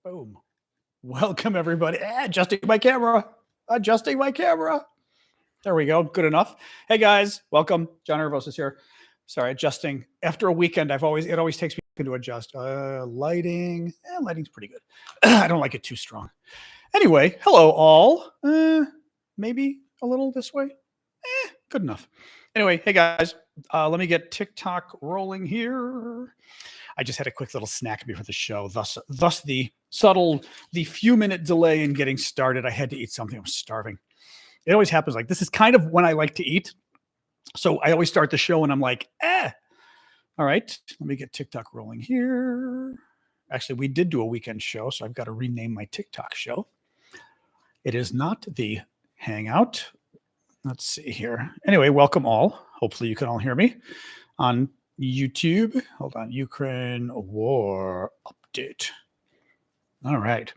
Boom. Welcome, everybody. Adjusting my camera. Adjusting my camera. There we go. Good enough. Hey, guys. Welcome. John Aravosis here. Sorry, adjusting. After a weekend, it always takes me to adjust. Lighting. Lighting's pretty good. I don't like it too strong. Anyway, hello, all. Maybe a little this way. Good enough. Anyway, hey, guys. Let me get TikTok rolling here. I just had a quick little snack before the show, thus the few minute delay in getting started. I had to eat something. I was starving. It always happens like this is kind of when I like to eat. So I always start the show and I'm like, all right, let me get TikTok rolling here. Actually, we did do a weekend show, so I've got to rename my TikTok show. It is not the Hangout. Let's see here. Anyway, welcome all. Hopefully you can all hear me on YouTube. Hold on. Ukraine war update. All right.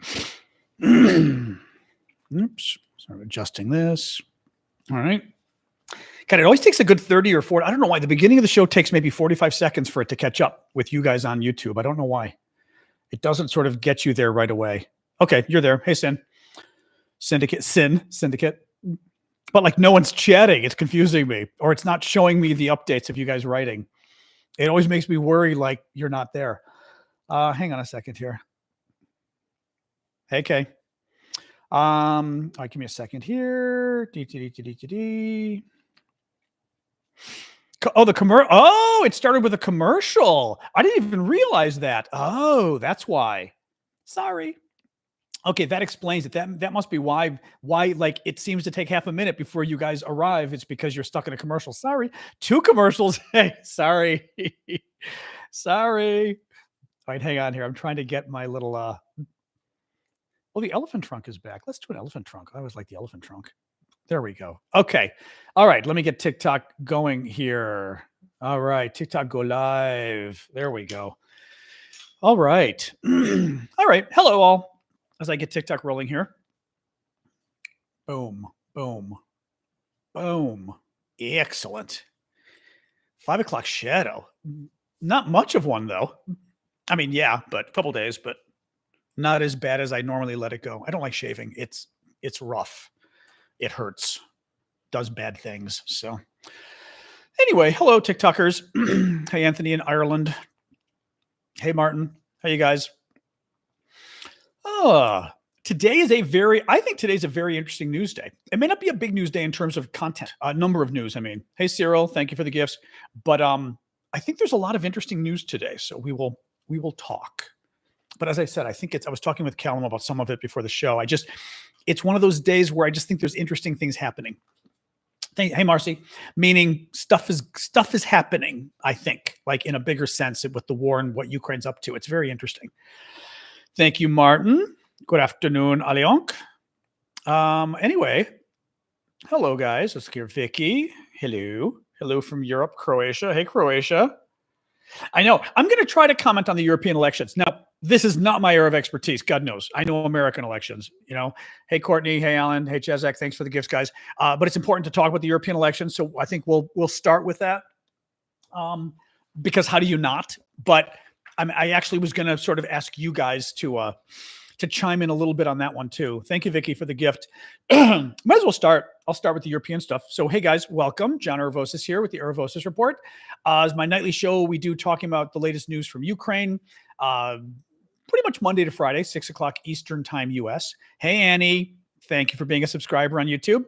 Oops. Sorry, adjusting this. All right. God, it always takes a good 30 or 40. I don't know why. The beginning of the show takes maybe 45 seconds for it to catch up with you guys on YouTube. I don't know why. It doesn't sort of get you there right away. Okay, you're there. Hey, Syndicate. But like no one's chatting. It's confusing me. Or it's not showing me the updates of you guys writing. It always makes me worry like you're not there. Hang on a second here. Hey, Kay. All right, give me a second here. Oh, the commercial. Oh, it started with a commercial. I didn't even realize that. Oh, that's why. Sorry. Okay, that explains it. That must be why like it seems to take half a minute before you guys arrive. It's because you're stuck in a commercial. Sorry. 2 commercials. Hey, sorry. Sorry. All right, hang on here. I'm trying to get my little well, the elephant trunk is back. Let's do an elephant trunk. I always like the elephant trunk. There we go. Okay. All right, let me get TikTok going here. All right, TikTok go live. There we go. All right. All right. Hello all. As I get TikTok rolling here. Boom, boom, boom. Excellent. 5 o'clock shadow. Not much of one, though. I mean, yeah, but a couple days, but not as bad as I normally let it go. I don't like shaving. It's rough. It hurts. Does bad things. So anyway, hello, TikTokers. Hey, Anthony in Ireland. Hey, Martin. How you guys? I think today's a very interesting news day. It may not be a big news day in terms of content, number of news. I mean, hey, Cyril, thank you for the gifts. But I think there's a lot of interesting news today. So we will talk. But as I said, I was talking with Callum about some of it before the show. It's one of those days where I just think there's interesting things happening. Hey, Marcy, meaning stuff is happening, I think, like in a bigger sense with the war and what Ukraine's up to. It's very interesting. Thank you, Martin. Good afternoon, Alionk. Anyway, hello, guys. Let's hear Vicky. Hello from Europe, Croatia. Hey, Croatia. I know. I'm going to try to comment on the European elections. Now, this is not my area of expertise. God knows. I know American elections, Hey, Courtney. Hey, Alan. Hey, Chezek. Thanks for the gifts, guys. But it's important to talk about the European elections. So I think we'll start with that. Because how do you not? But I actually was going to sort of ask you guys to chime in a little bit on that one too. Thank you, Vicky, for the gift. Might as well start. I'll start with the European stuff. So, hey guys, welcome. John Aravosis here with the Aravosis Report. It's my nightly show. We do talking about the latest news from Ukraine. Pretty much Monday to Friday, 6 o'clock Eastern time, US. Hey, Annie. Thank you for being a subscriber on YouTube.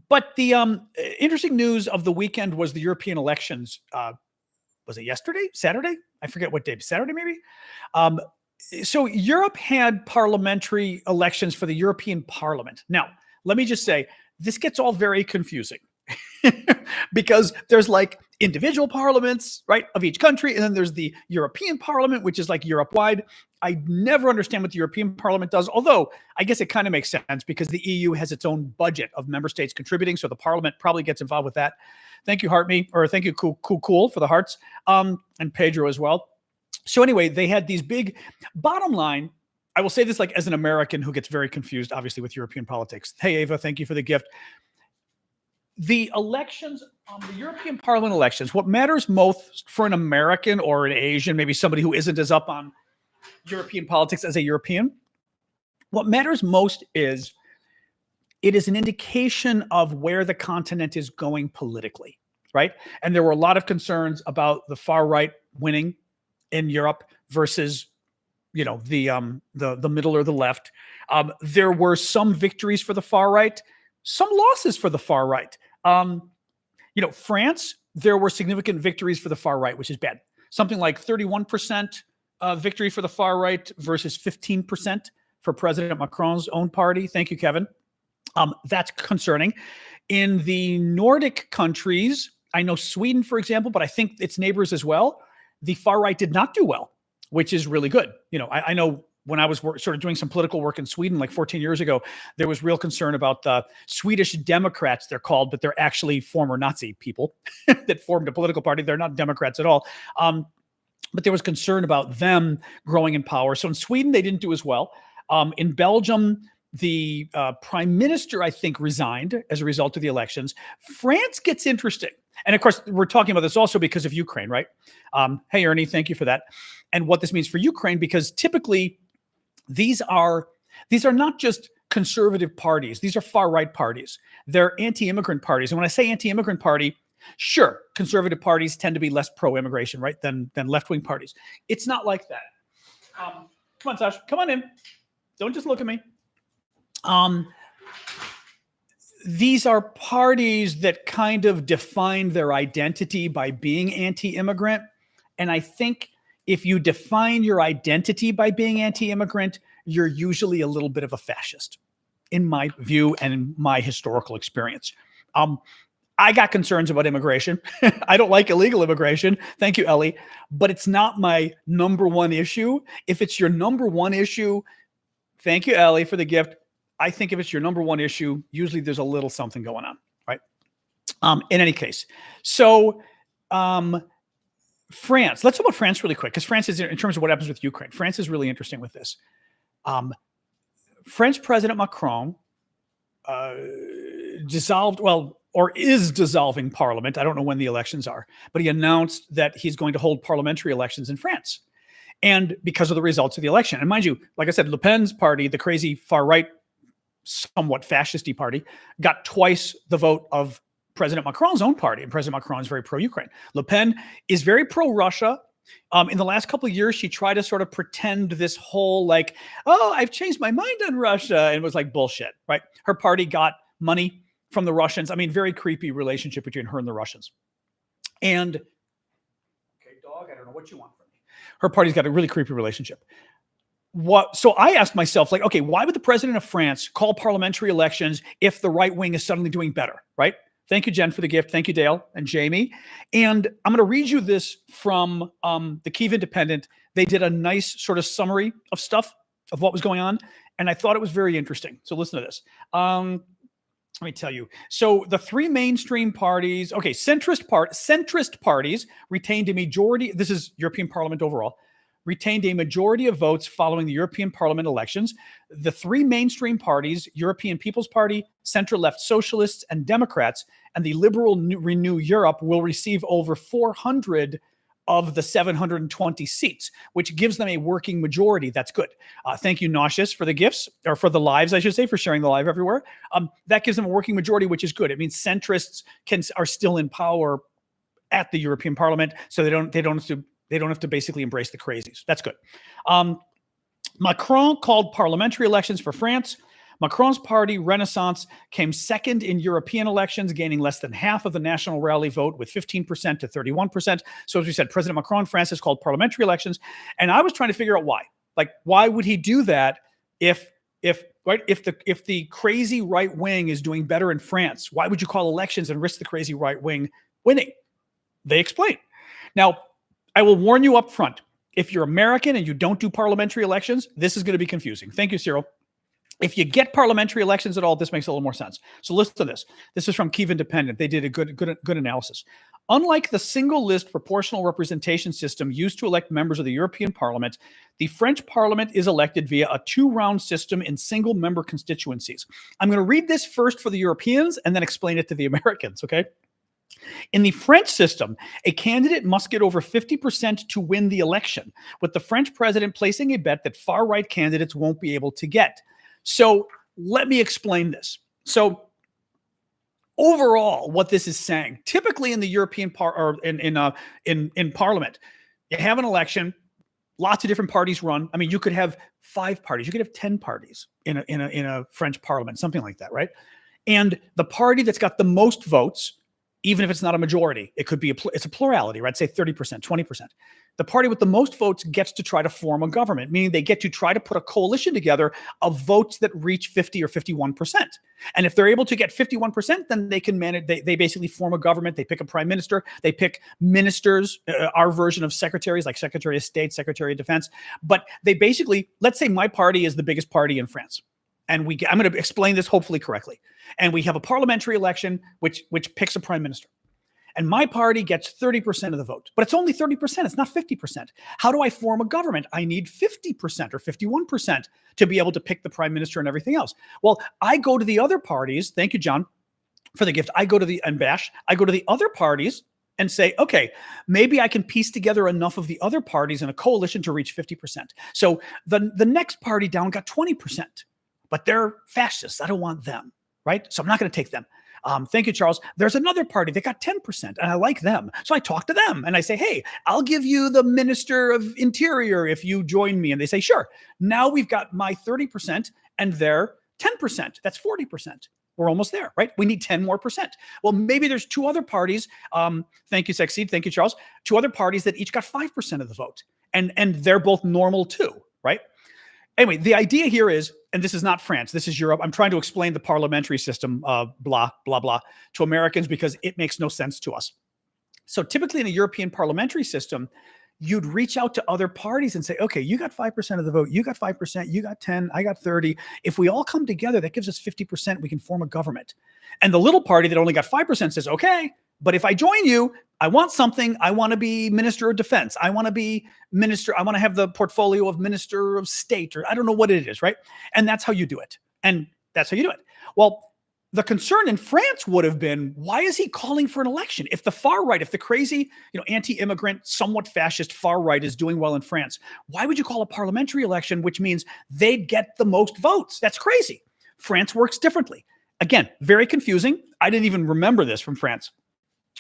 But the interesting news of the weekend was the European elections. Was it yesterday? Saturday? I forget what day. Saturday, maybe? So Europe had parliamentary elections for the European Parliament. Now, let me just say, this gets all very confusing because there's like individual parliaments, right, of each country. And then there's the European Parliament, which is like Europe-wide. I never understand what the European Parliament does, although I guess it kind of makes sense because the EU has its own budget of member states contributing. So the Parliament probably gets involved with that. Thank you, thank you, cool for the hearts, and Pedro as well. So anyway, they had these big, bottom line, I will say this like as an American who gets very confused, obviously, with European politics. Hey, Ava, thank you for the gift. The elections, the European Parliament elections, what matters most for an American or an Asian, maybe somebody who isn't as up on European politics as a European. What matters most is it is an indication of where the continent is going politically, right? And there were a lot of concerns about the far right winning in Europe versus the middle or the left. There were some victories for the far right, some losses for the far right. France, there were significant victories for the far right, which is bad. Something like 31% victory for the far right versus 15% for President Macron's own party. Thank you, Kevin. That's concerning. In the Nordic countries, I know Sweden, for example, but I think its neighbors as well, the far right did not do well, which is really good. I know when I was sort of doing some political work in Sweden like 14 years ago, there was real concern about the Swedish Democrats, they're called, but they're actually former Nazi people that formed a political party. They're not Democrats at all. But there was concern about them growing in power. So in Sweden, they didn't do as well. In Belgium, the prime minister, I think, resigned as a result of the elections. France gets interesting. And of course, we're talking about this also because of Ukraine, right? Hey, Ernie, thank you for that. And what this means for Ukraine, because typically these are not just conservative parties. These are far-right parties. They're anti-immigrant parties. And when I say anti-immigrant party, sure, conservative parties tend to be less pro-immigration, right, than left-wing parties. It's not like that. Come on, Sash. Come on in. Don't just look at me. These are parties that kind of define their identity by being anti-immigrant. And I think if you define your identity by being anti-immigrant, you're usually a little bit of a fascist, in my view and in my historical experience. I got concerns about immigration. I don't like illegal immigration. Thank you, Ellie. But it's not my number one issue. If it's your number one issue, thank you, Ellie, for the gift. I think if it's your number one issue, usually there's a little something going on, right? In any case. So France, let's talk about France really quick, because France is, in terms of what happens with Ukraine, France is really interesting with this. French President Macron is dissolving parliament. I don't know when the elections are, but he announced that he's going to hold parliamentary elections in France. And because of the results of the election. And mind you, like I said, Le Pen's party, the crazy far-right, somewhat fascisty party, got twice the vote of President Macron's own party. And President Macron is very pro-Ukraine. Le Pen is very pro-Russia. In the last couple of years, she tried to sort of pretend this whole like, oh, I've changed my mind on Russia. And it was like bullshit, right? Her party got money from the Russians. I mean, very creepy relationship between her and the Russians. And, okay, dog, I don't know what you want from me. Her party's got a really creepy relationship. So I asked myself, like, okay, why would the president of France call parliamentary elections if the right wing is suddenly doing better, right? Thank you, Jen, for the gift. Thank you, Dale and Jamie. And I'm going to read you this from the Kyiv Independent. They did a nice sort of summary of stuff, of what was going on, and I thought it was very interesting. So listen to this. Let me tell you. So the three mainstream parties, okay, centrist parties retained a majority. This is European Parliament overall. Retained a majority of votes following the European Parliament elections. The three mainstream parties, European People's Party, center-left Socialists, and Democrats, and the Liberal Renew Europe will receive over 400 of the 720 seats, which gives them a working majority. That's good. Thank you, Nauseous, for the gifts, or for the lives, I should say, for sharing the live everywhere. That gives them a working majority, which is good. It means centrists are still in power at the European Parliament, so they don't have to basically embrace the crazies. That's good. Macron called parliamentary elections for France. Macron's party, Renaissance, came second in European elections, gaining less than half of the National Rally vote with 15% to 31%. So as we said, President Macron, France has called parliamentary elections. And I was trying to figure out why. Like, why would he do that if the crazy right wing is doing better in France? Why would you call elections and risk the crazy right wing winning? They explain. Now, I will warn you up front. If you're American and you don't do parliamentary elections, this is going to be confusing. Thank you, Cyril. If you get parliamentary elections at all, this makes a little more sense. So listen to this. This is from Kyiv Independent. They did a good analysis. Unlike the single list proportional representation system used to elect members of the European Parliament, the French Parliament is elected via a two-round system in single-member constituencies. I'm going to read this first for the Europeans and then explain it to the Americans, okay? In the French system, a candidate must get over 50% to win the election, with the French president placing a bet that far-right candidates won't be able to get. So let me explain this. So overall, what this is saying, typically in the European in Parliament, you have an election, lots of different parties run. I mean, you could have 5 parties, you could have 10 parties in a French Parliament, something like that, right? And the party that's got the most votes, even if it's not a majority, it could be it's a plurality, right? Say 30%, 20%. The party with the most votes gets to try to form a government, meaning they get to try to put a coalition together of votes that reach 50 or 51%. And if they're able to get 51%, then they can manage, they basically form a government. They pick a prime minister, they pick ministers, our version of secretaries, like Secretary of State, Secretary of Defense. But they basically, let's say my party is the biggest party in France. And I'm going to explain this hopefully correctly. And we have a parliamentary election, which picks a prime minister. And my party gets 30% of the vote, but it's only 30%. It's not 50%. How do I form a government? I need 50% or 51% to be able to pick the prime minister and everything else. Well, I go to the other parties. Thank you, John, for the gift. I go to the other parties and say, okay, maybe I can piece together enough of the other parties in a coalition to reach 50%. So the next party down got 20%, but they're fascists. I don't want them, right? So I'm not going to take them. Thank you, Charles. There's another party that got 10%, and I like them. So I talk to them, and I say, hey, I'll give you the Minister of Interior if you join me. And they say, sure. Now we've got my 30% and their 10%. That's 40%. We're almost there, right? We need 10 more percent. Well, maybe there's 2 other parties. Thank you, Sexseed. Thank you, Charles. 2 other parties that each got 5% of the vote, and they're both normal too, right? Anyway, the idea here is, and this is not France, this is Europe. I'm trying to explain the parliamentary system, blah, blah, blah, to Americans because it makes no sense to us. So typically in a European parliamentary system, you'd reach out to other parties and say, okay, you got 5% of the vote, you got 5%, you got 10, I got 30. If we all come together, that gives us 50%, we can form a government. And the little party that only got 5% says, okay, but if I join you, I want something. I want to be Minister of Defense. I want to be minister. I want to have the portfolio of Minister of State, or I don't know what it is, right? And that's how you do it. And that's how you do it. Well, the concern in France would have been, why is he calling for an election? If the far right, if the crazy, anti-immigrant, somewhat fascist far right is doing well in France, why would you call a parliamentary election, which means they'd get the most votes? That's crazy. France works differently. Again, very confusing. I didn't even remember this from France.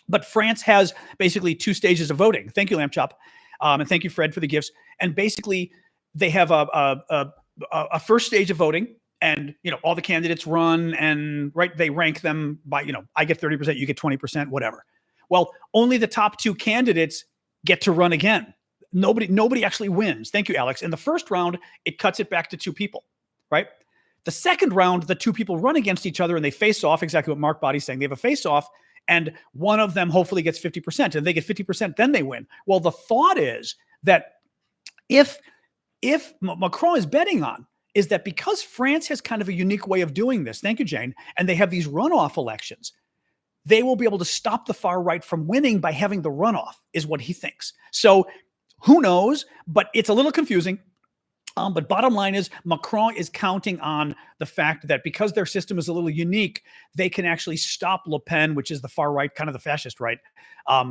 But France has basically 2 stages of voting. Thank you, Lamb Chop. And thank you, Fred, for the gifts. And basically, they have a first stage of voting, and all the candidates run, and they rank them by, I get 30%, you get 20%, whatever. Well, only the top 2 candidates get to run again. Nobody actually wins. Thank you, Alex. In the first round, it cuts it back to 2 people, right? The second round, the 2 people run against each other and they face off, exactly what Mark Body's saying. They have a face off, and one of them hopefully gets 50%, and they get 50%, then they win. Well, the thought is that if Macron is betting on is that because France has kind of a unique way of doing this, thank you, Jane, and they have these runoff elections, they will be able to stop the far right from winning by having the runoff, is what he thinks. So who knows, but it's a little confusing. But bottom line is Macron is counting on the fact that because their system is a little unique, they can actually stop Le Pen, which is the far right, kind of the fascist right,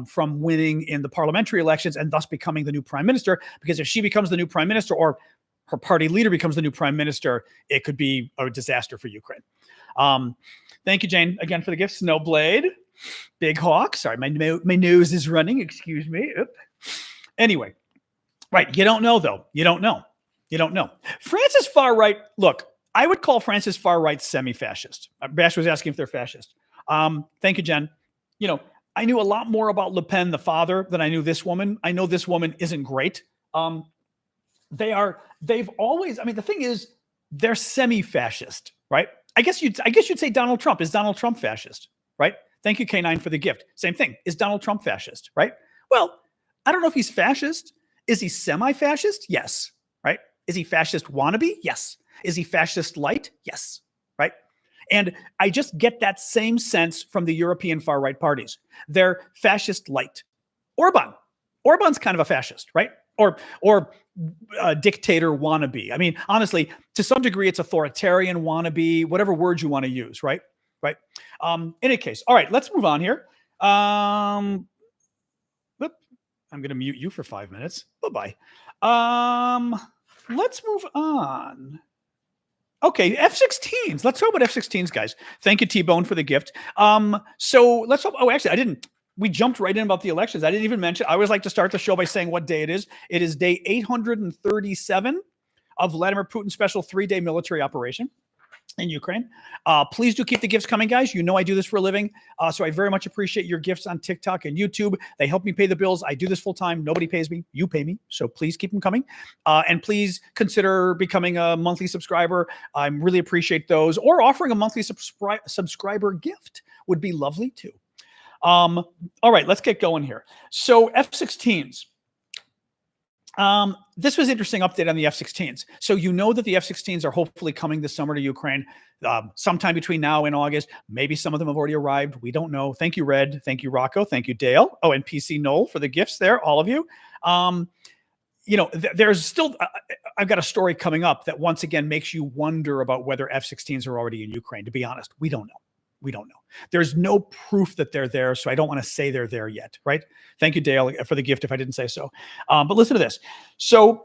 from winning in the parliamentary elections and thus becoming the new prime minister. Because if she becomes the new prime minister, or her party leader becomes the new prime minister, it could be a disaster for Ukraine. Thank you, Jane, again for the gift. Snowblade, Big Hawk. Sorry, my nose is running. Excuse me. Oop. Anyway, right. You don't know, though. You don't know. You don't know. France's far right, look, I would call France's far right semi-fascist. Bash was asking if they're fascist. Thank you, Jen. I knew a lot more about Le Pen, the father, than I knew this woman. I know this woman isn't great. They've always, the thing is, they're semi-fascist, right? I guess you'd say Donald Trump. Is Donald Trump fascist, right? Thank you, K9, for the gift. Same thing. Is Donald Trump fascist, right? Well, I don't know if he's fascist. Is he semi-fascist? Yes, right? Is he fascist wannabe? Yes. Is he fascist light? Yes. Right? And I just get that same sense from the European far-right parties. They're fascist light. Orban's kind of a fascist, right? Or a dictator wannabe. Honestly, to some degree, it's authoritarian wannabe, whatever word you want to use, right? Right? In any case, all right, let's move on here. Whoop, I'm going to mute you for 5 minutes. Bye-bye. Let's move on. Okay, F-16s. Let's talk about F-16s, guys. Thank you, T-Bone, for the gift. So let's talk. Oh, actually, I didn't. We jumped right in about the elections. I didn't even mention. I always like to start the show by saying what day it is. It is day 837 of Vladimir Putin's special 3-day military operation in Ukraine. Please do keep the gifts coming, guys. You know I do this for a living, so I very much appreciate your gifts on TikTok and YouTube. They help me pay the bills. I do this full time. Nobody pays me. You pay me, so please keep them coming. And please consider becoming a monthly subscriber. I really appreciate those. Or offering a monthly subscriber gift would be lovely too. All right, let's get going here. So F-16s. This was interesting update on the F-16s. So you know that the F-16s are hopefully coming this summer to Ukraine sometime between now and August. Maybe some of them have already arrived. We don't know. Thank you, Red. Thank you, Rocco. Thank you, Dale. Oh, and PC Noel for the gifts there, all of you. There's still, I've got a story coming up that once again makes you wonder about whether F-16s are already in Ukraine. To be honest, we don't know. We don't know. There's no proof that they're there, so I don't want to say they're there yet, right? Thank you, Dale, for the gift if I didn't say so. But listen to this. So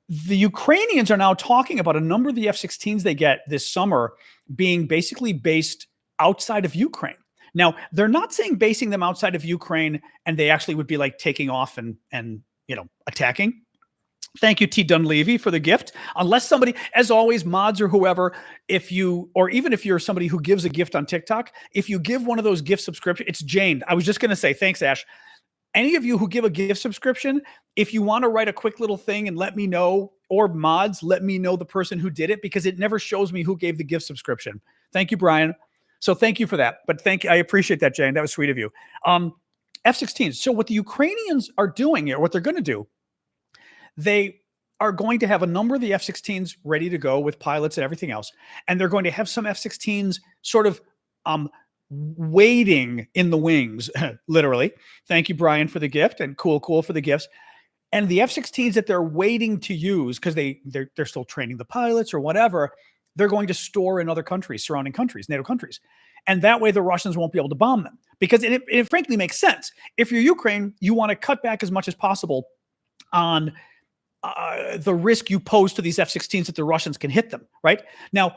the Ukrainians are now talking about a number of the F-16s they get this summer being basically based outside of Ukraine. Now, they're not saying basing them outside of Ukraine and they actually would be like taking off and attacking. Thank you, T. Dunleavy, for the gift. Unless somebody, as always, mods or whoever, or even if you're somebody who gives a gift on TikTok, if you give one of those gift subscriptions, it's Jane. I was just going to say, thanks, Ash. Any of you who give a gift subscription, if you want to write a quick little thing and let me know, or mods, let me know the person who did it, because it never shows me who gave the gift subscription. Thank you, Brian. So thank you for that. But I appreciate that, Jane. That was sweet of you. F-16s. So what the Ukrainians are doing here, what they're going to do, they are going to have a number of the F-16s ready to go with pilots and everything else. And they're going to have some F-16s sort of waiting in the wings, literally. Thank you, Brian, for the gift, and cool for the gifts. And the F-16s that they're waiting to use, because they're still training the pilots or whatever, they're going to store in other countries, surrounding countries, NATO countries. And that way the Russians won't be able to bomb them. Because it frankly makes sense. If you're Ukraine, you want to cut back as much as possible on the risk you pose to these F-16s that the Russians can hit them, right? Now,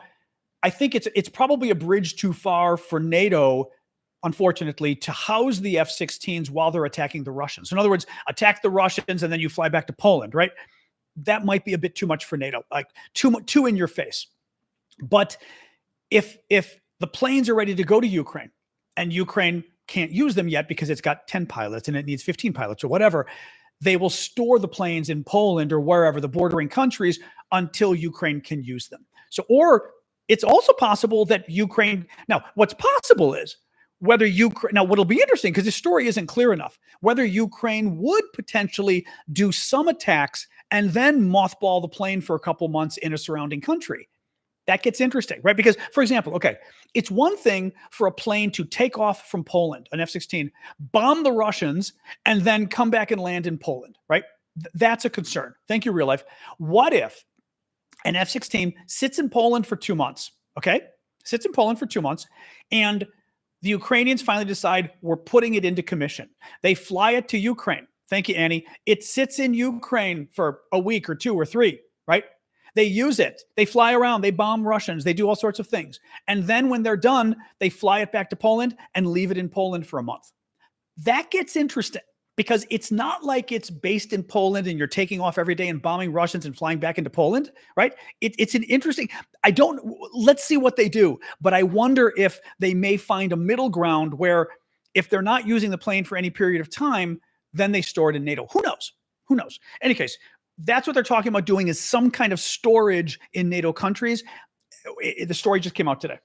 I think it's probably a bridge too far for NATO, unfortunately, to house the F-16s while they're attacking the Russians. In other words, attack the Russians and then you fly back to Poland, right? That might be a bit too much for NATO, like too in your face. But if the planes are ready to go to Ukraine and Ukraine can't use them yet because it's got 10 pilots and it needs 15 pilots or whatever, they will store the planes in Poland or wherever, the bordering countries, until Ukraine can use them. So, or it's also possible that Ukraine, now what's possible is whether Ukraine, now what'll be interesting, because the story isn't clear enough, whether Ukraine would potentially do some attacks and then mothball the plane for a couple months in a surrounding country. That gets interesting, right? Because, for example, okay, it's one thing for a plane to take off from Poland, an F-16, bomb the Russians, and then come back and land in Poland, right? That's a concern. Thank you, real life. What if an F-16 sits in Poland for 2 months, okay? Sits in Poland for 2 months, and the Ukrainians finally decide we're putting it into commission. They fly it to Ukraine. Thank you, Annie. It sits in Ukraine for a week or 2 or 3, right? They use it. They fly around. They bomb Russians. They do all sorts of things. And then when they're done, they fly it back to Poland and leave it in Poland for a month. That gets interesting because it's not like it's based in Poland and you're taking off every day and bombing Russians and flying back into Poland, right? It's an interesting, let's see what they do. But I wonder if they may find a middle ground where if they're not using the plane for any period of time, then they store it in NATO. Who knows? Who knows? In any case, that's what they're talking about doing, is some kind of storage in NATO countries. The story just came out today.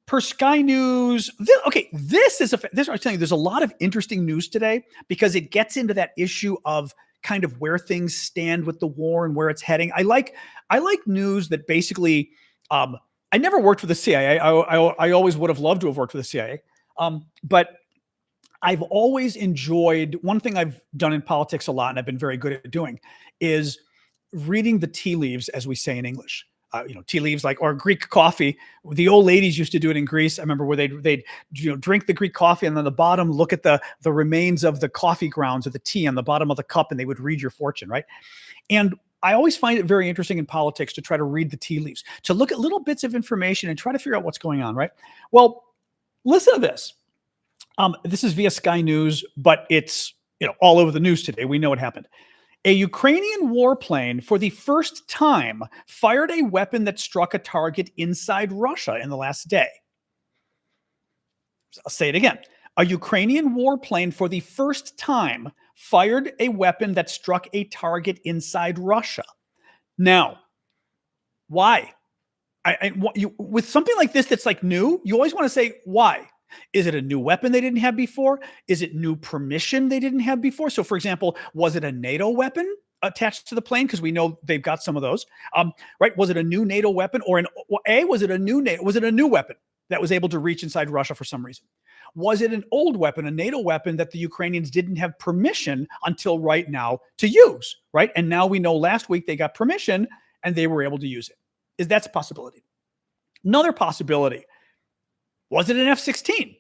Per Sky News, this I was telling you, there's a lot of interesting news today because it gets into that issue of kind of where things stand with the war and where it's heading. I like news that basically, I never worked for the CIA. I always would have loved to have worked for the CIA. But I've always enjoyed, one thing I've done in politics a lot, and I've been very good at doing, is reading the tea leaves, as we say in English. tea leaves, like, or Greek coffee. The old ladies used to do it in Greece. I remember where they'd drink the Greek coffee, and on the bottom look at the remains of the coffee grounds or the tea on the bottom of the cup, and they would read your fortune, right? And I always find it very interesting in politics to try to read the tea leaves, to look at little bits of information and try to figure out what's going on, right? Well, listen to this. This is via Sky News, but it's all over the news today. We know what happened. A Ukrainian warplane, for the first time, fired a weapon that struck a target inside Russia in the last day. I'll say it again. A Ukrainian warplane, for the first time, fired a weapon that struck a target inside Russia. Now, why? With something like this that's like new, you always want to say, why? Is it a new weapon they didn't have before? Is it new permission they didn't have before? So, for example, was it a NATO weapon attached to the plane? Because we know they've got some of those, right? Was it a new NATO weapon, or was it a new weapon that was able to reach inside Russia for some reason? Was it an old weapon, a NATO weapon that the Ukrainians didn't have permission until right now to use, right? And now we know last week they got permission and they were able to use it. That's a possibility. Another possibility. Was it an F-16?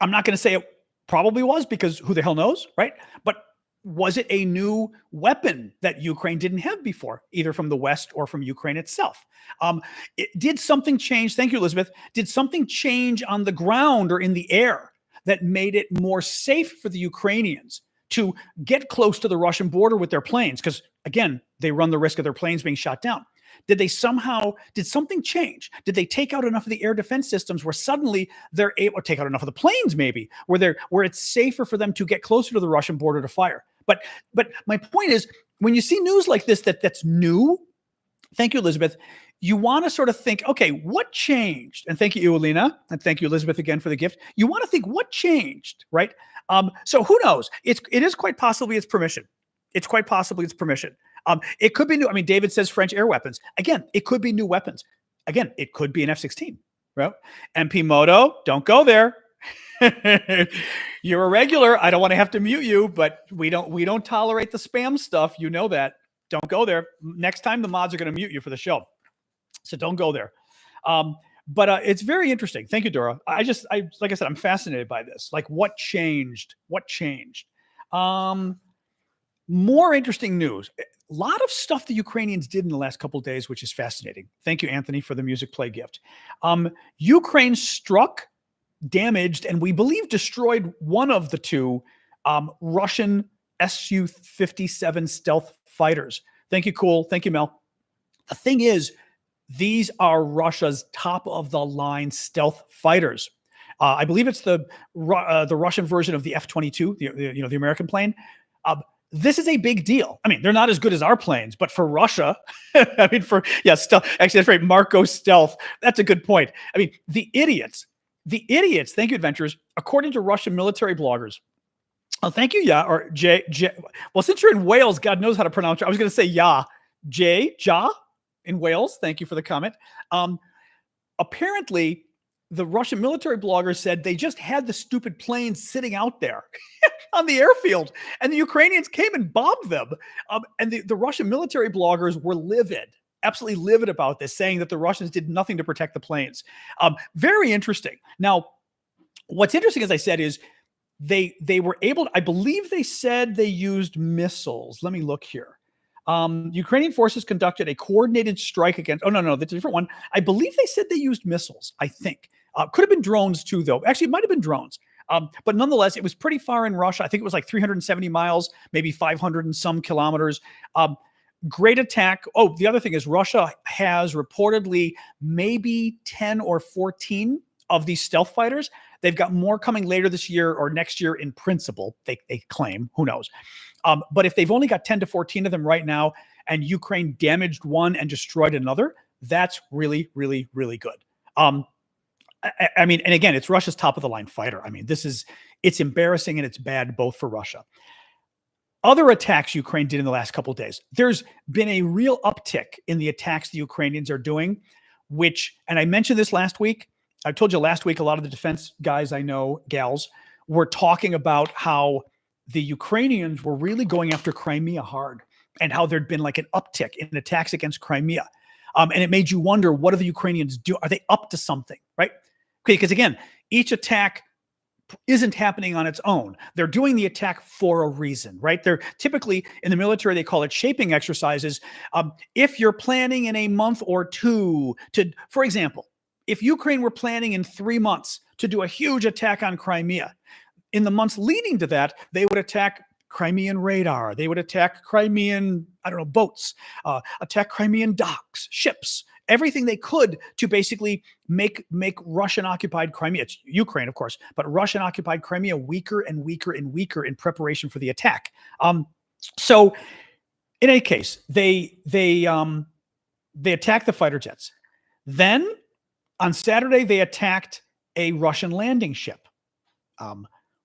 I'm not going to say it probably was, because who the hell knows, right? But was it a new weapon that Ukraine didn't have before, either from the West or from Ukraine itself? Did something change? Thank you, Elizabeth. Did something change on the ground or in the air that made it more safe for the Ukrainians to get close to the Russian border with their planes? Because, again, they run the risk of their planes being shot down. Did something change? Did they take out enough of the air defense systems where suddenly they're able to take out enough of the planes, maybe, where it's safer for them to get closer to the Russian border to fire? But my point is, when you see news like this that's new, thank you, Elizabeth, you want to sort of think, okay, what changed? And thank you, Alina, and thank you, Elizabeth, again for the gift. You want to think what changed, right? So who knows? It is quite possibly it's permission. It's quite possibly it's permission. It could be new. I mean, David says French air weapons. Again, it could be new weapons. Again, it could be an F-16. Right? MP Moto, don't go there. You're a regular. I don't want to have to mute you, but we don't tolerate the spam stuff. You know that. Don't go there. Next time the mods are going to mute you for the show. So don't go there. But it's very interesting. Thank you, Dora. Like I said, I'm fascinated by this. Like, what changed? What changed? More interesting news. A lot of stuff the Ukrainians did in the last couple of days, which is fascinating. Thank you, Anthony, for the music play gift. Ukraine struck, damaged, and we believe destroyed one of the two Russian Su-57 stealth fighters. Thank you, Cool. Thank you, Mel. The thing is, these are Russia's top-of-the-line stealth fighters. I believe it's the Russian version of the F-22, the American plane. This is a big deal. I mean, they're not as good as our planes, but for Russia, I mean, stealth. Actually, that's right. Marco Stealth. That's a good point. I mean, the idiots. Thank you, adventurers. According to Russian military bloggers. Oh, thank you, yeah, or J. Well, since you're in Wales, God knows how to pronounce it. I was going to say ja, in Wales. Thank you for the comment. Apparently, the Russian military bloggers said they just had the stupid planes sitting out there on the airfield, and the Ukrainians came and bombed them. And the Russian military bloggers were livid, absolutely livid about this, saying that the Russians did nothing to protect the planes. Very interesting. Now, what's interesting, as I said, is they were able to, I believe they said they used missiles. Let me look here. Ukrainian forces conducted a coordinated strike against, that's a different one. I believe they said they used missiles, I think. Could have been drones too, though. Actually, it might have been drones. But nonetheless, it was pretty far in Russia. I think it was like 370 miles, maybe 500 and some kilometers. Great attack. Oh, the other thing is Russia has reportedly maybe 10 or 14 of these stealth fighters. They've got more coming later this year or next year in principle, they claim. Who knows? But if they've only got 10 to 14 of them right now, and Ukraine damaged one and destroyed another, that's really, really, really good. I mean, and again, it's Russia's top-of-the-line fighter. I mean, it's embarrassing and it's bad both for Russia. Other attacks Ukraine did in the last couple of days. There's been a real uptick in the attacks the Ukrainians are doing, and I mentioned this last week. I told you last week, a lot of the defense guys I know, gals, were talking about how the Ukrainians were really going after Crimea hard. and how there'd been like an uptick in attacks against Crimea. And it made you wonder, what are the Ukrainians doing? Are they up to something, right? Okay, because again, each attack isn't happening on its own. They're doing the attack for a reason, right? They're typically, in the military, they call it shaping exercises. If you're planning in a month or two to, for example, if Ukraine were planning in 3 months to do a huge attack on Crimea, in the months leading to that, they would attack Crimean radar. They would attack Crimean, boats, attack Crimean docks, ships, everything they could to basically make Russian-occupied Crimea, it's Ukraine, of course, but Russian-occupied Crimea weaker and weaker and weaker in preparation for the attack. So in any case, they attacked the fighter jets. Then on Saturday, they attacked a Russian landing ship,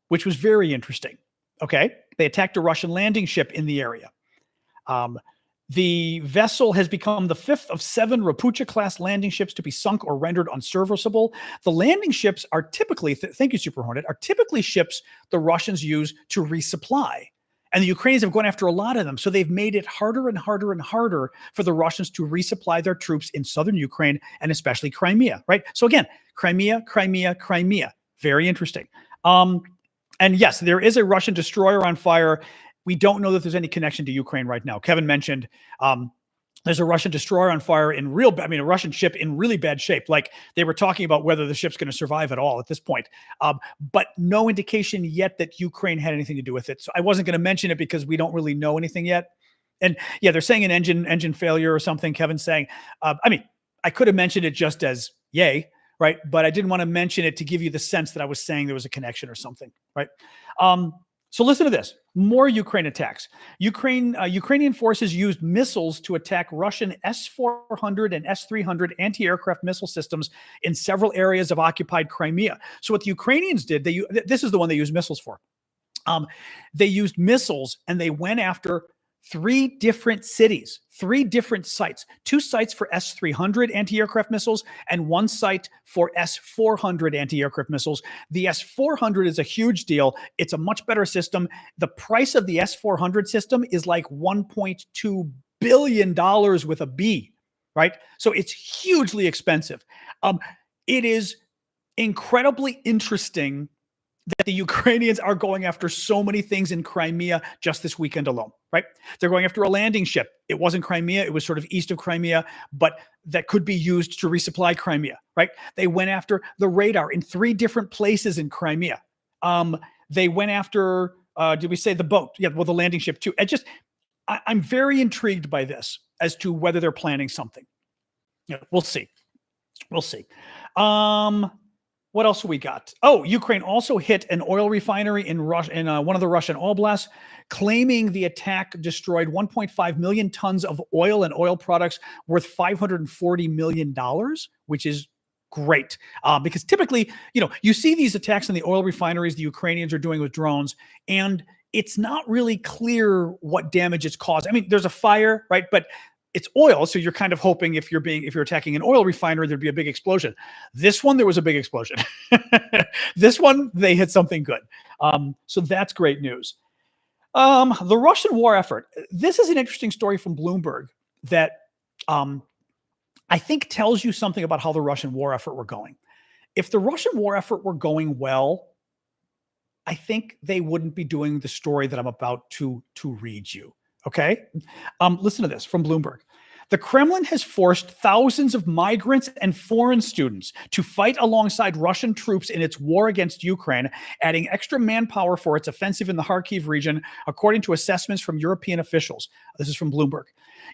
which was very interesting. Okay, they attacked a Russian landing ship in the area. The vessel has become the 5th of 7 Rapucha-class landing ships to be sunk or rendered unserviceable. The landing ships are typically, thank you, Super Hornet, are typically ships the Russians use to resupply. And the Ukrainians have gone after a lot of them. So they've made it harder and harder and harder for the Russians to resupply their troops in southern Ukraine and especially Crimea, right? So again, Crimea. Very interesting. And yes, there is a Russian destroyer on fire. We don't know that there's any connection to Ukraine right now. Kevin mentioned there's a Russian destroyer on fire a Russian ship in really bad shape. Like they were talking about whether the ship's going to survive at all at this point. But no indication yet that Ukraine had anything to do with it. So I wasn't going to mention it because we don't really know anything yet. And yeah, they're saying an engine failure or something. Kevin's saying, I could have mentioned it just as yay, right? But I didn't want to mention it to give you the sense that I was saying there was a connection or something, right? So listen to this. More Ukraine attacks. Ukrainian forces used missiles to attack Russian S-400 and S-300 anti-aircraft missile systems in several areas of occupied Crimea. So what the Ukrainians did, this is the one they used missiles for. They used missiles and they went after 3 different cities, 3 different sites, 2 sites for S-300 anti-aircraft missiles and 1 site for S-400 anti-aircraft missiles. The S-400 is a huge deal. It's a much better system. The price of the S-400 system is like $1.2 billion with a B, right? So it's hugely expensive. It is incredibly interesting that the Ukrainians are going after so many things in Crimea just this weekend alone, right? They're going after a landing ship. It wasn't Crimea. It was sort of east of Crimea, but that could be used to resupply Crimea, right? They went after the radar in 3 different places in Crimea. They went after, did we say the boat? Yeah, well, the landing ship too. I'm very intrigued by this as to whether they're planning something. We'll see. We'll see. What else we got? Oh, Ukraine also hit an oil refinery in one of the Russian oblasts, claiming the attack destroyed 1.5 million tons of oil and oil products worth $540 million, which is great. Because typically, you see these attacks on the oil refineries the Ukrainians are doing with drones, and it's not really clear what damage it's caused. There's a fire, right? But it's oil, so you're kind of hoping if you're attacking an oil refinery, there'd be a big explosion. This one, there was a big explosion. This one, they hit something good. So that's great news. The Russian war effort. This is an interesting story from Bloomberg that I think tells you something about how the Russian war effort were going. If the Russian war effort were going well, I think they wouldn't be doing the story that I'm about to read you. Okay. Listen to this from Bloomberg. The Kremlin has forced thousands of migrants and foreign students to fight alongside Russian troops in its war against Ukraine, adding extra manpower for its offensive in the Kharkiv region, according to assessments from European officials. This is from Bloomberg.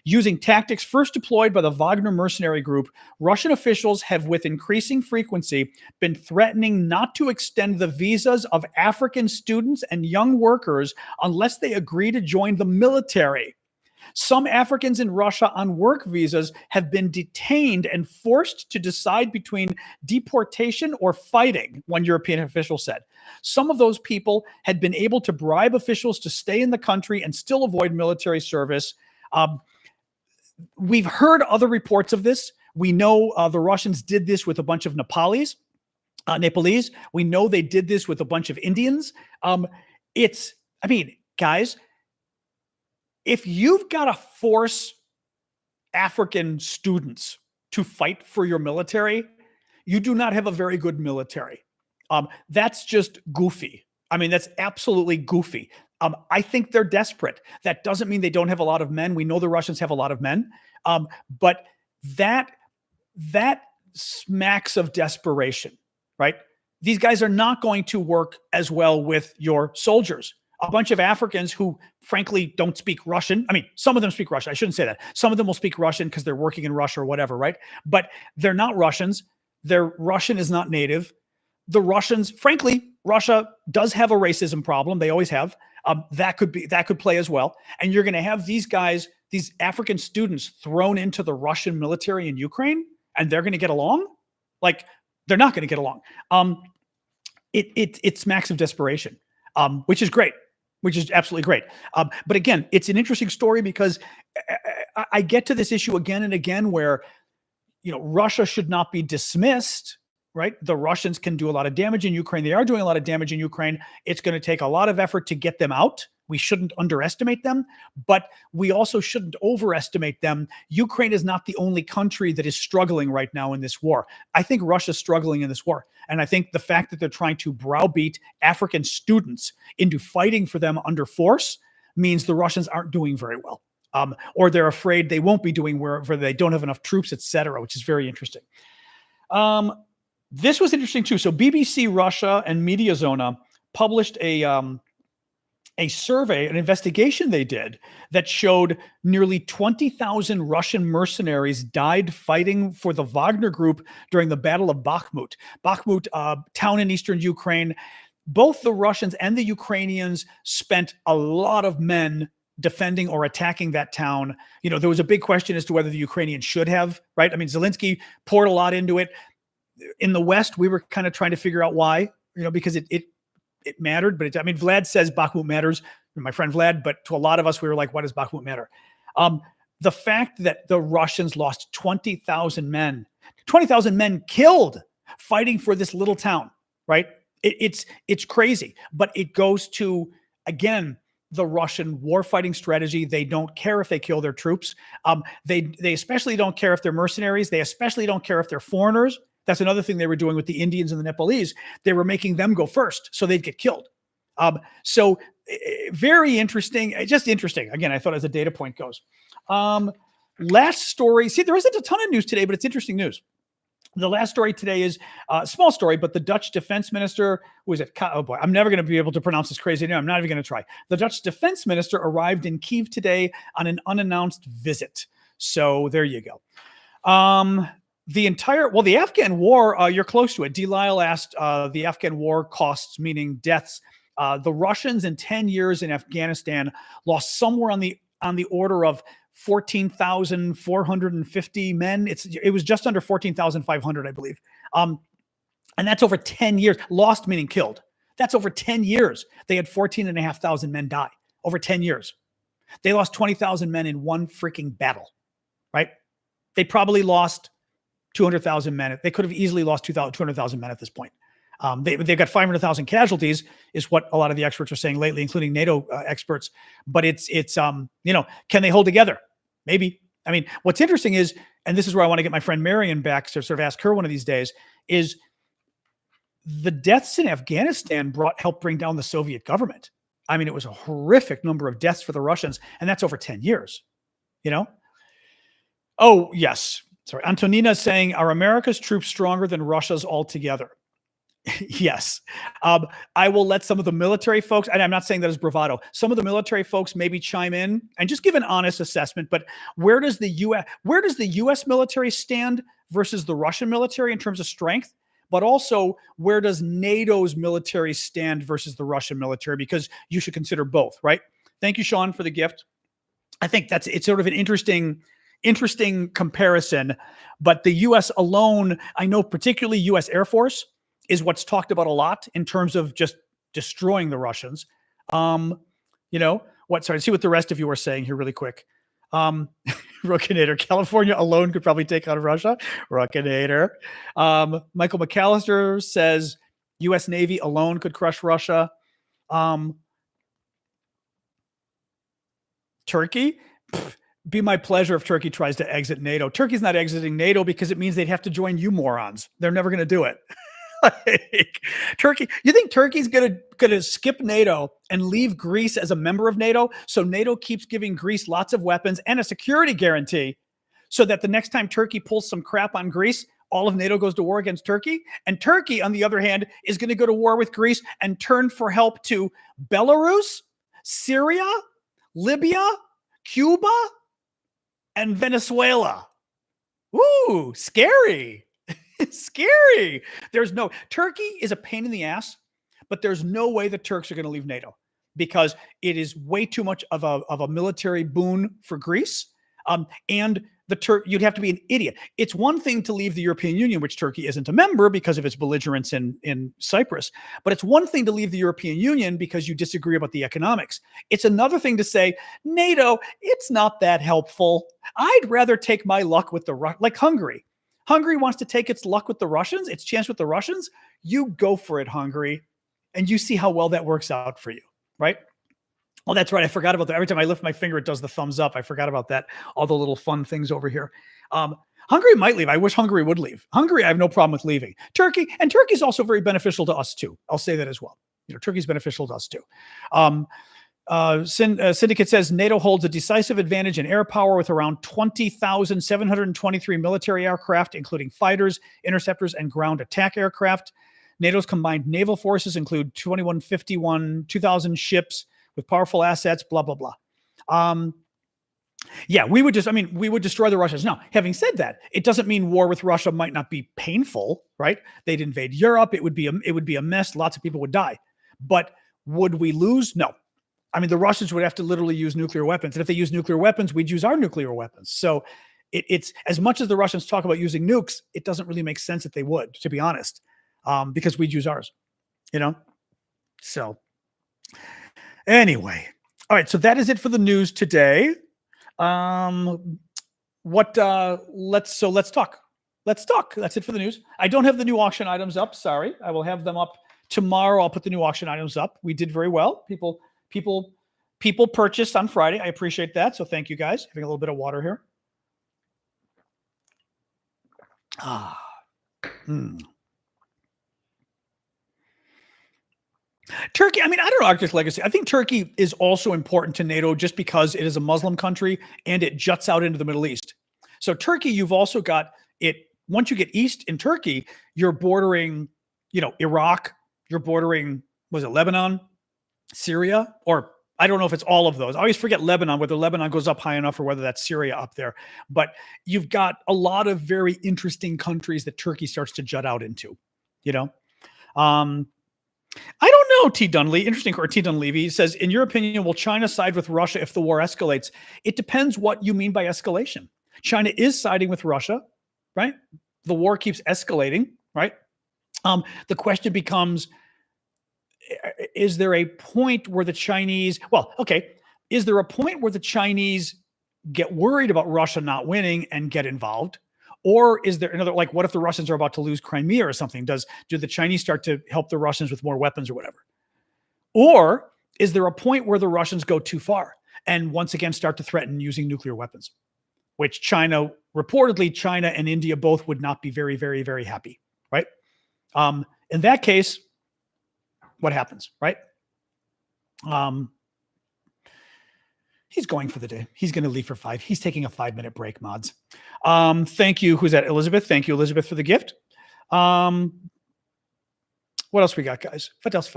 Using tactics first deployed by the Wagner mercenary group, Russian officials have with increasing frequency been threatening not to extend the visas of African students and young workers unless they agree to join the military. Some Africans in Russia on work visas have been detained and forced to decide between deportation or fighting, one European official said. Some of those people had been able to bribe officials to stay in the country and still avoid military service. We've heard other reports of this. We know the Russians did this with a bunch of Nepalese. We know they did this with a bunch of Indians. Guys, if you've got to force African students to fight for your military, you do not have a very good military. That's just goofy. I mean, that's absolutely goofy. I think they're desperate. That doesn't mean they don't have a lot of men. We know the Russians have a lot of men, but that smacks of desperation, right? These guys are not going to work as well with your soldiers. A bunch of Africans who, frankly, don't speak Russian. I mean, some of them speak Russian. I shouldn't say that. Some of them will speak Russian because they're working in Russia or whatever, right? But they're not Russians. Their Russian is not native. The Russians, frankly, Russia does have a racism problem. They always have. That could play as well. And you're going to have these guys, these African students, thrown into the Russian military in Ukraine, and they're going to get along? Like, they're not going to get along. It smacks of desperation, which is great, which is absolutely great. But again, it's an interesting story because I get to this issue again and again where, Russia should not be dismissed, right? The Russians can do a lot of damage in Ukraine. They are doing a lot of damage in Ukraine. It's going to take a lot of effort to get them out. We shouldn't underestimate them, but we also shouldn't overestimate them. Ukraine is not the only country that is struggling right now in this war. I think Russia's struggling in this war. And I think the fact that they're trying to browbeat African students into fighting for them under force means the Russians aren't doing very well. Or they're afraid they won't be doing wherever they don't have enough troops, et cetera, which is very interesting. This was interesting too. So BBC Russia and Mediazona published a survey, an investigation they did that showed nearly 20,000 Russian mercenaries died fighting for the Wagner Group during the Battle of Bakhmut. Bakhmut, town in eastern Ukraine. Both the Russians and the Ukrainians spent a lot of men defending or attacking that town. There was a big question as to whether the Ukrainians should have, right? I mean, Zelensky poured a lot into it. In the West, we were kind of trying to figure out why, because it mattered. But Vlad says Bakhmut matters, my friend Vlad, but to a lot of us, we were like, why does Bakhmut matter? The fact that the Russians lost 20,000 men killed fighting for this little town, right? It's crazy, but it goes to, again, the Russian warfighting strategy. They don't care if they kill their troops. They especially don't care if they're mercenaries. They especially don't care if they're foreigners. That's another thing they were doing with the Indians and the Nepalese. They were making them go first so they'd get killed. So very interesting, just interesting. Again, I thought as a data point goes. Last story. See, there isn't a ton of news today, but it's interesting news. The last story today is a small story, but the Dutch defense minister, who is it? Oh boy, I'm never going to be able to pronounce this crazy name. I'm not even going to try. The Dutch defense minister arrived in Kyiv today on an unannounced visit. So there you go. The Afghan war, you're close to it. D. Lyle asked the Afghan war costs, meaning deaths. The Russians in 10 years in Afghanistan lost somewhere on the order of 14,450 men. It was just under 14,500, I believe. And that's over 10 years. Lost meaning killed. That's over 10 years. They had 14,500 men die over 10 years. They lost 20,000 men in one freaking battle, right? They probably lost 200,000 men. They could have easily lost 200,000 men at this point. They've got 500,000 casualties, is what a lot of the experts are saying lately, including NATO experts. But it's can they hold together? Maybe. I mean, what's interesting is, and this is where I want to get my friend Marion back to sort of ask her one of these days, is the deaths in Afghanistan helped bring down the Soviet government. I mean, it was a horrific number of deaths for the Russians, and that's over 10 years, Oh, yes. Sorry. Antonina is saying, are America's troops stronger than Russia's altogether? Yes. I will let some of the military folks, and I'm not saying that as bravado, some of the military folks maybe chime in and just give an honest assessment. But where does the U.S. military stand versus the Russian military in terms of strength? But also, where does NATO's military stand versus the Russian military? Because you should consider both, right? Thank you, Sean, for the gift. I think it's sort of an interesting comparison. But the U.S. alone, I know particularly U.S. Air Force, is what's talked about a lot in terms of just destroying the Russians. Sorry, see what the rest of you are saying here really quick. Rookinator, California alone could probably take on Russia. Rookinator. Michael McAllister says U.S. Navy alone could crush Russia. Turkey? Pfft, be my pleasure if Turkey tries to exit NATO. Turkey's not exiting NATO because it means they'd have to join you morons. They're never going to do it. Like, Turkey, you think Turkey's gonna skip NATO and leave Greece as a member of NATO? So NATO keeps giving Greece lots of weapons and a security guarantee so that the next time Turkey pulls some crap on Greece, all of NATO goes to war against Turkey. And Turkey, on the other hand, is going to go to war with Greece and turn for help to Belarus, Syria, Libya, Cuba, and Venezuela. Ooh, scary. It's scary. Turkey is a pain in the ass, but there's no way the Turks are going to leave NATO because it is way too much of a military boon for Greece. And you'd have to be an idiot. It's one thing to leave the European Union, which Turkey isn't a member because of its belligerence in Cyprus. But it's one thing to leave the European Union because you disagree about the economics. It's another thing to say, NATO, it's not that helpful. I'd rather take my luck with like Hungary. Hungary wants to take its luck with the Russians, its chance with the Russians. You go for it, Hungary. And you see how well that works out for you, right? Oh, that's right. I forgot about that. Every time I lift my finger, it does the thumbs up. I forgot about that. All the little fun things over here. Hungary might leave. I wish Hungary would leave. Hungary, I have no problem with leaving. Turkey is also very beneficial to us too. I'll say that as well. Turkey's beneficial to us too. Syndicate says NATO holds a decisive advantage in air power with around 20,723 military aircraft, including fighters, interceptors, and ground attack aircraft. NATO's combined naval forces include 2,000 ships with powerful assets, blah, blah, blah. Yeah, we would destroy the Russians. Now, having said that, it doesn't mean war with Russia might not be painful, right? They'd invade Europe. It would be a mess. Lots of people would die. But would we lose? No. I mean, the Russians would have to literally use nuclear weapons. And if they use nuclear weapons, we'd use our nuclear weapons. So it's as much as the Russians talk about using nukes, it doesn't really make sense that they would, to be honest, because we'd use ours, So anyway, all right. So that is it for the news today. Let's talk. Let's talk. That's it for the news. I don't have the new auction items up. Sorry. I will have them up tomorrow. I'll put the new auction items up. We did very well. People purchased on Friday. I appreciate that. So thank you guys. Having a little bit of water here. Turkey, I mean, I don't know Arctic legacy. I think Turkey is also important to NATO just because it is a Muslim country and it juts out into the Middle East. So Turkey, you've also got it. Once you get east in Turkey, you're bordering, Iraq, you're bordering, was it Lebanon, Syria, or I don't know if it's all of those. I always forget Lebanon, whether Lebanon goes up high enough or whether that's Syria up there. But you've got a lot of very interesting countries that Turkey starts to jut out into, I don't know, T. Dunley. Interesting. Or T. Dunleavy says, in your opinion, will China side with Russia if the war escalates? It depends what you mean by escalation. China is siding with Russia, right? The war keeps escalating, right? The question becomes, is there a point where the Chinese, is there a point where the Chinese get worried about Russia not winning and get involved? Or is there another, what if the Russians are about to lose Crimea or something? Do the Chinese start to help the Russians with more weapons or whatever? Or is there a point where the Russians go too far and once again start to threaten using nuclear weapons? Which reportedly China and India both would not be very, very, very happy, right? In that case, what happens, right? He's going for the day. He's going to leave for 5. He's taking a 5-minute break, mods. Thank you. Who's that? Elizabeth. Thank you, Elizabeth, for the gift. What else we got, guys? What else?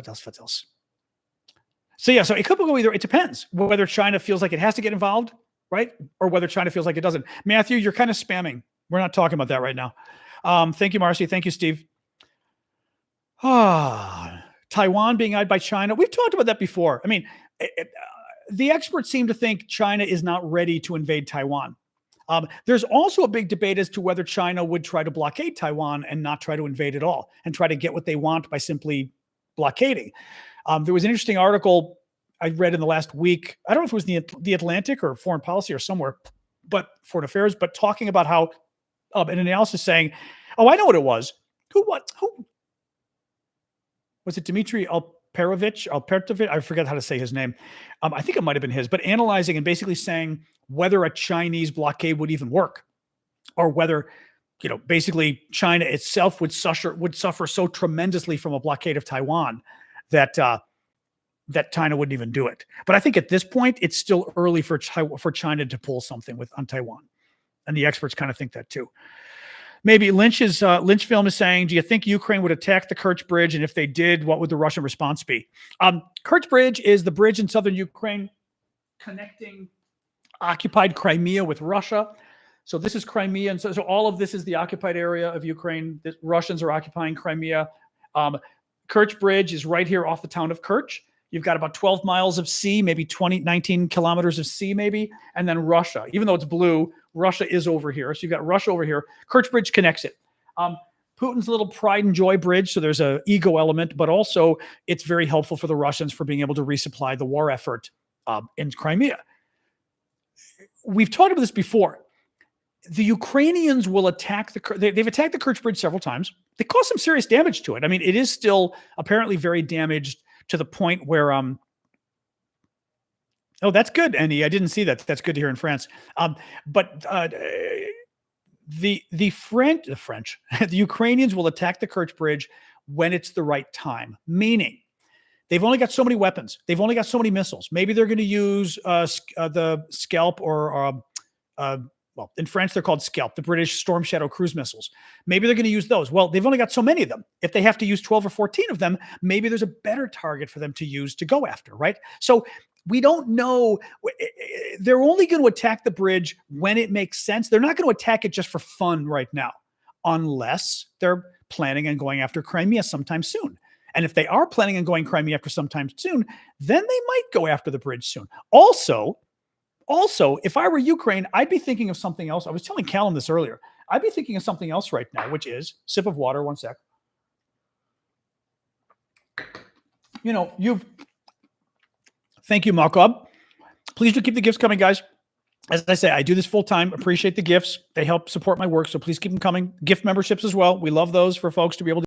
So it could go either. It depends whether China feels like it has to get involved, right? Or whether China feels like it doesn't. Matthew, you're kind of spamming. We're not talking about that right now. Thank you, Marcy. Thank you, Steve. Taiwan being eyed by China. We've talked about that before. I mean, the experts seem to think China is not ready to invade Taiwan. There's also a big debate as to whether China would try to blockade Taiwan and not try to invade at all and try to get what they want by simply blockading. There was an interesting article I read in the last week. I don't know if it was the Atlantic or Foreign Policy or somewhere, but Foreign Affairs, but talking about how an analysis saying, I know what it was. Who was it? Dmitry Pertovich, I forget how to say his name. I think it might have been his, but analyzing and basically saying whether a Chinese blockade would even work, or whether, basically China itself would suffer so tremendously from a blockade of Taiwan that that China wouldn't even do it. But I think at this point, it's still early for China to pull something on Taiwan, and the experts kind of think that too. Maybe Lynch film is saying, do you think Ukraine would attack the Kerch Bridge? And if they did, what would the Russian response be? Kerch Bridge is the bridge in southern Ukraine connecting occupied Crimea with Russia. So this is Crimea. And so all of this is the occupied area of Ukraine. The Russians are occupying Crimea. Kerch Bridge is right here off the town of Kerch. You've got about 12 miles of sea, maybe 19 kilometers of sea, maybe. And then Russia, even though it's blue, Russia is over here. So you've got Russia over here. Kerch Bridge connects it. Putin's little pride and joy bridge. So there's an ego element, but also it's very helpful for the Russians for being able to resupply the war effort in Crimea. We've talked about this before. The Ukrainians will attack they've attacked the Kerch Bridge several times. They caused some serious damage to it. I mean, it is still apparently very damaged to the point where, oh, that's good, Annie. I didn't see that. That's good to hear in France. But the Ukrainians will attack the Kerch Bridge when it's the right time, meaning they've only got so many weapons. They've only got so many missiles. Maybe they're going to use the Scalp or well, in French, they're called Scalp, the British Storm Shadow cruise missiles. Maybe they're going to use those. Well, they've only got so many of them. If they have to use 12 or 14 of them, maybe there's a better target for them to use to go after, right? So we don't know. They're only going to attack the bridge when it makes sense. They're not going to attack it just for fun right now, unless they're planning on going after Crimea sometime soon. And if they are planning on going Crimea after sometime soon, then they might go after the bridge soon. Also, if I were Ukraine, I'd be thinking of something else. I was telling Callum this earlier. I'd be thinking of something else right now, which is sip of water. One sec. Thank you, Malkob. Please do keep the gifts coming, guys. As I say, I do this full time. Appreciate the gifts. They help support my work. So please keep them coming. Gift memberships as well. We love those for folks to be able to